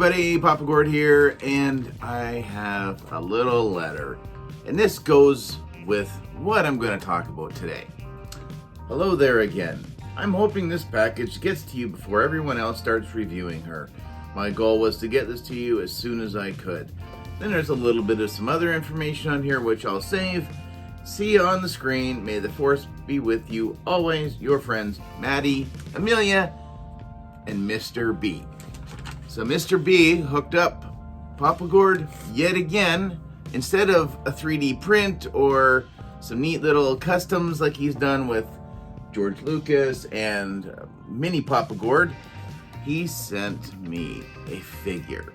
everybody, Papa Gord here, and I have a little letter, and this goes with what I'm going to talk about today. Hello there again. I'm hoping this package gets to you before everyone else starts reviewing her. My goal was to get this to you as soon as I could. Then there's a little bit of some other information on here which I'll save. See you on the screen. May the force be with you always. Your friends, Maddie, Amelia, and Mr. B. So Mr. B hooked up Papa Gord yet again. Instead of a 3D print or some neat little customs like he's done with George Lucas and Mini Papa Gord, he sent me a figure.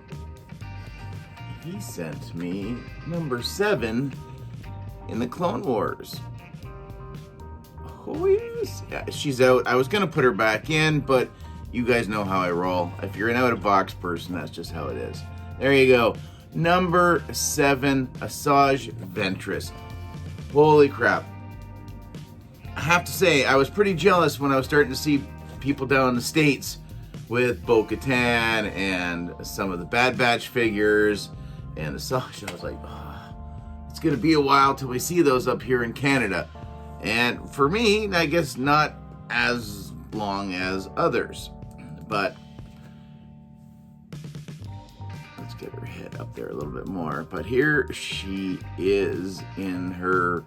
He sent me number 7 in the Clone Wars. Oh yes, yeah, she's out. I was gonna put her back in, but you guys know how I roll. If you're an out-of-box person, that's just how it is. There you go. Number 7, Asajj Ventress. Holy crap. I have to say, I was pretty jealous when I was starting to see people down in the States with Bo-Katan and some of the Bad Batch figures and Asajj. I was like, oh, it's going to be a while till we see those up here in Canada. And for me, I guess not as long as others. But let's get her head up there a little bit more. But here she is in her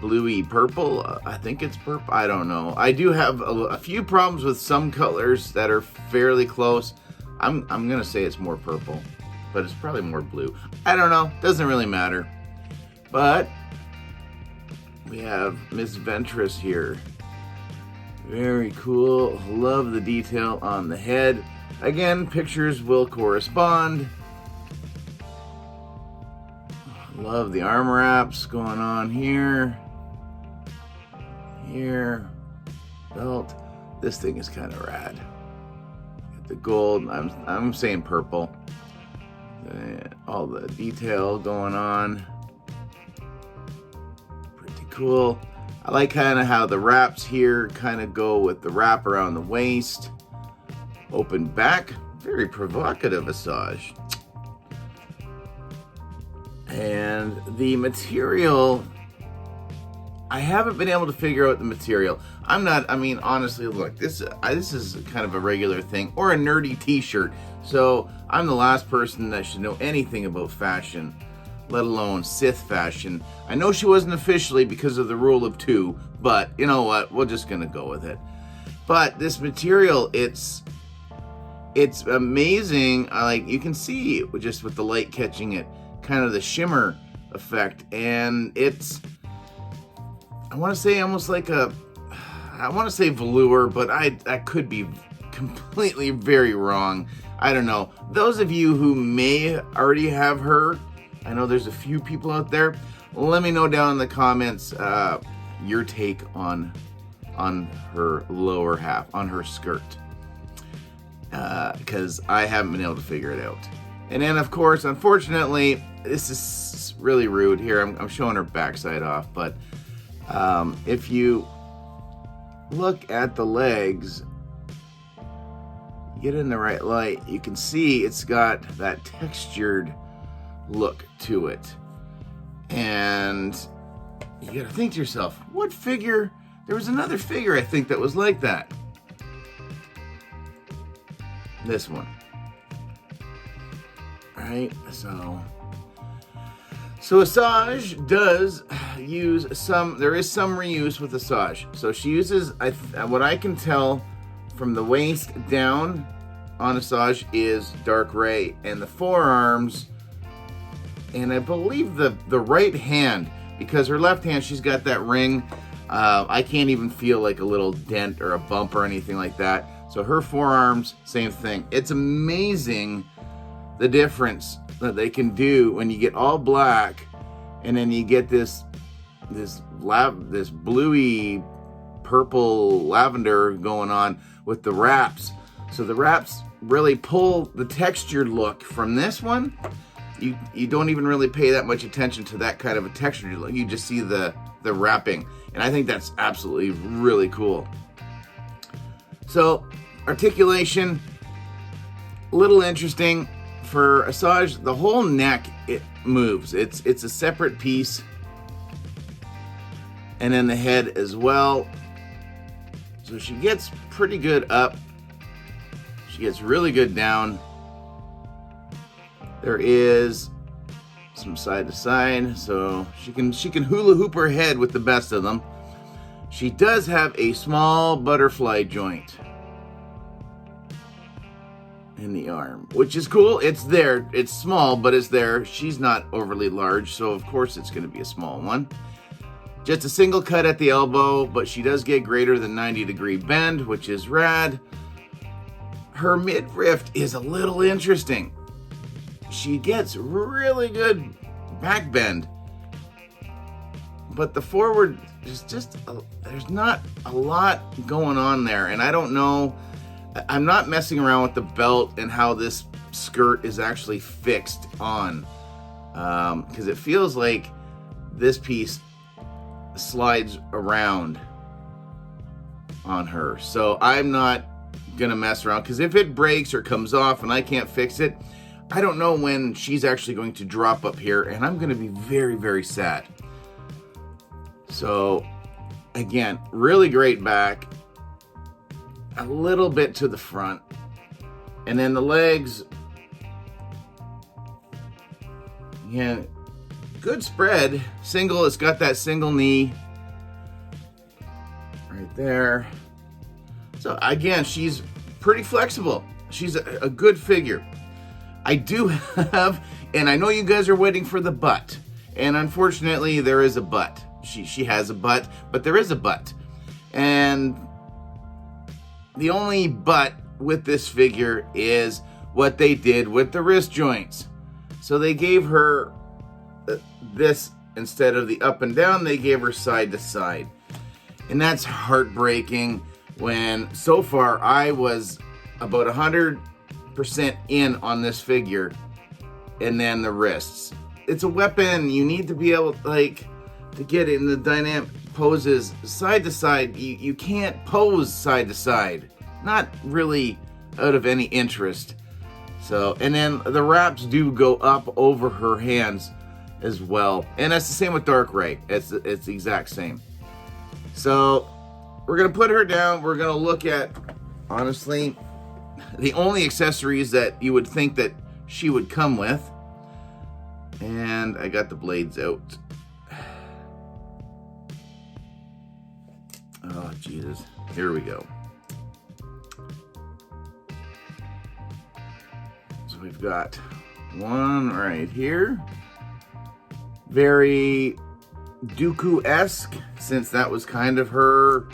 bluey purple. I think it's purple. I don't know. I do have a few problems with some colors that are fairly close. I'm gonna say it's more purple, but it's probably more blue. I don't know. Doesn't really matter. But we have Miss Ventress here. Very cool. Love the detail on the head. Again, pictures will correspond. Love the arm wraps going on here. Here. Belt. This thing is kind of rad. Got the gold. I'm saying purple. All the detail going on. Pretty cool. I like kind of how the wraps here kind of go with the wrap around the waist. Open back. Very provocative, Asajj. And the material, I haven't been able to figure out the material. Honestly, look, this is kind of a regular thing, or a nerdy t-shirt. So I'm the last person that should know anything about fashion, let alone Sith fashion. I know she wasn't officially because of the rule of 2, but you know what? We're just gonna go with it. But this material, it's amazing. Like you can see just with the light catching it, kind of the shimmer effect, and it's, I want to say almost like I want to say velour, but I could be completely very wrong. I don't know. Those of you who may already have her, I know there's a few people out there. Let me know down in the comments your take on her lower half, on her skirt, because I haven't been able to figure it out. And then, of course, unfortunately, this is really rude here. I'm showing her backside off, but if you look at the legs, get in the right light, you can see it's got that textured look to it. And you gotta think to yourself, what figure? There was another figure, I think, that was like that. This one. Right? So Asajj does use there is some reuse with Asajj. So she uses, what I can tell from the waist down on Asajj is dark gray, and the forearms, and I believe the right hand, because her left hand, she's got that ring. I can't even feel like a little dent or a bump or anything like that. So her forearms, same thing. It's amazing the difference that they can do when you get all black and then you get this bluey purple lavender going on with the wraps. So the wraps really pull the textured look from this one. You don't even really pay that much attention to that kind of a texture. You just see the wrapping, and I think that's absolutely really cool. So articulation, little interesting for Asajj, the whole neck, it moves. It's a separate piece. And then the head as well. So she gets pretty good up. She gets really good down. There is some side to side, so she can hula hoop her head with the best of them. She does have a small butterfly joint in the arm, which is cool. It's there. It's small, but it's there. She's not overly large, so of course it's going to be a small one. Just a single cut at the elbow, but she does get greater than 90-degree bend, which is rad. Her midriff is a little interesting. She gets really good back bend, but the forward is there's not a lot going on there, and I don't know. I'm not messing around with the belt and how this skirt is actually fixed on, because it feels like this piece slides around on her. So I'm not gonna mess around, because if it breaks or comes off and I can't fix it, I don't know when she's actually going to drop up here, and I'm going to be very, very sad. So, again, really great back. A little bit to the front. And then the legs. Yeah, good spread. Single, it's got that single knee. Right there. So, again, she's pretty flexible. She's a good figure. I do have, and I know you guys are waiting for the butt, and unfortunately there is a butt. She has a butt, but there is a butt. And the only but with this figure is what they did with the wrist joints. So they gave her this instead of the up and down, they gave her side to side. And that's heartbreaking when so far I was about 100% in on this figure, and then the wrists. It's a weapon. You need to be able to get it in the dynamic poses side to side. You can't pose side to side. Not really out of any interest. So, and then the wraps do go up over her hands as well. And that's the same with Darkrai. It's the exact same. So we're gonna put her down. We're gonna look at, honestly, the only accessories that you would think that she would come with. And I got the blades out. Oh, Jesus. Here we go. So we've got one right here. Very Dooku-esque, since that was kind of her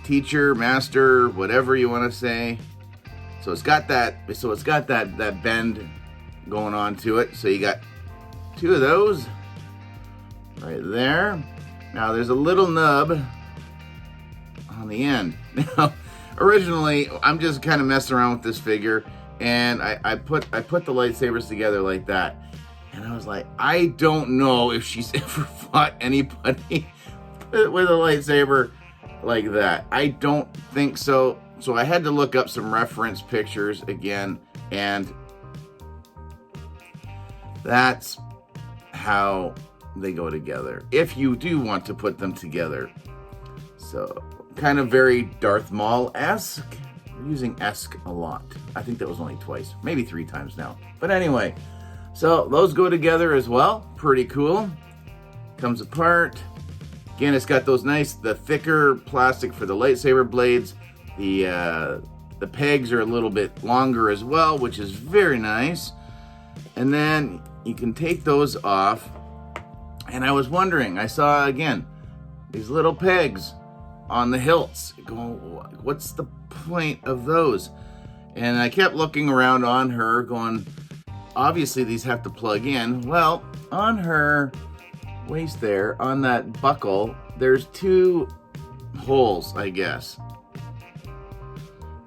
teacher, master, whatever you want to say. So it's got that bend going on to it. So you got two of those right there. Now there's a little nub on the end. Now, originally, I'm just kind of messing around with this figure, and I put the lightsabers together like that. And I was like, I don't know if she's ever fought anybody with a lightsaber like that. I don't think so. So I had to look up some reference pictures again, and that's how they go together, if you do want to put them together. So kind of very Darth Maul-esque. We're using esque a lot. I think that was only twice, maybe 3 times now. But anyway, so those go together as well. Pretty cool. Comes apart. Again, it's got those the thicker plastic for the lightsaber blades. The pegs are a little bit longer as well, which is very nice. And then you can take those off. And I was wondering, I saw again these little pegs on the hilts. Going, what's the point of those? And I kept looking around on her, going, obviously these have to plug in. Well, on her waist there, on that buckle, there's 2 holes, I guess.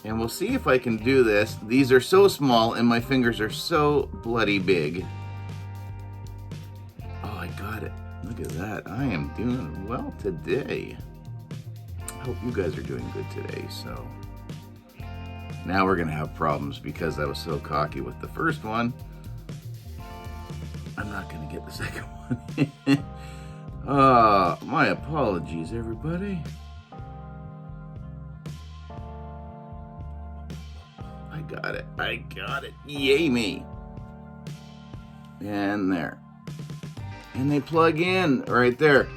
And we'll see if I can do this. These are so small and my fingers are so bloody big. Oh, I got it. Look at that. I am doing well today. I hope you guys are doing good today. So Now we're gonna have problems because I was so cocky with the first one. I'm not gonna get the second one. My apologies, everybody. I got it. Yay me. And there. And they plug in right there.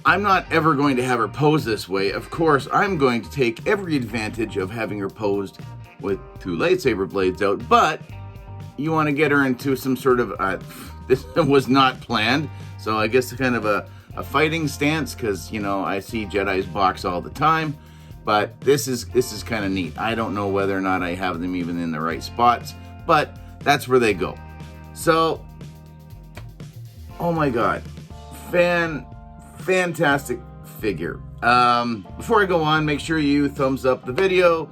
I'm not ever going to have her pose this way. Of course, I'm going to take every advantage of having her posed with 2 lightsaber blades out, but you want to get her into some sort of, this was not planned, so I guess kind of a fighting stance, because, you know, I see Jedi's box all the time, but this is kind of neat. I don't know whether or not I have them even in the right spots, but that's where they go. So, oh my God, fantastic figure. Before I go on, make sure you thumbs up the video,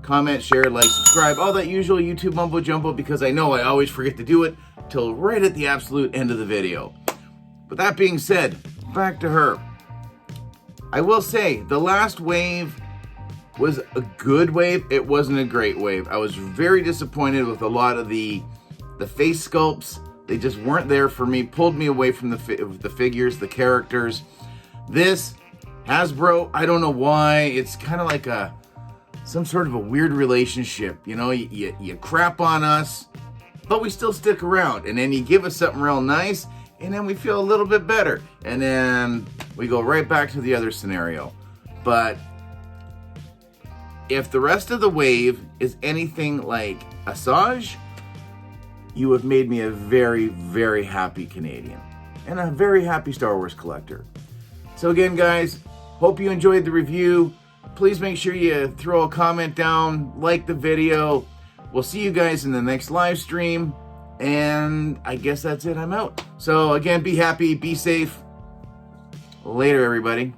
comment, share, like, subscribe, all that usual YouTube mumbo jumbo, because I know I always forget to do it till right at the absolute end of the video. But that being said, back to her. I will say, the last wave was a good wave. It wasn't a great wave. I was very disappointed with a lot of the face sculpts. They just weren't there for me, pulled me away from the figures, the characters. This, Hasbro, I don't know why, it's kind of like some sort of a weird relationship. You know, you crap on us, but we still stick around. And then you give us something real nice, and then we feel a little bit better. And then we go right back to the other scenario. But if the rest of the wave is anything like Asajj, you have made me a very, very happy Canadian and a very happy Star Wars collector. So again, guys, hope you enjoyed the review. Please make sure you throw a comment down, like the video. We'll see you guys in the next live stream. And I guess that's it. I'm out. So again, be happy, be safe. Later, everybody.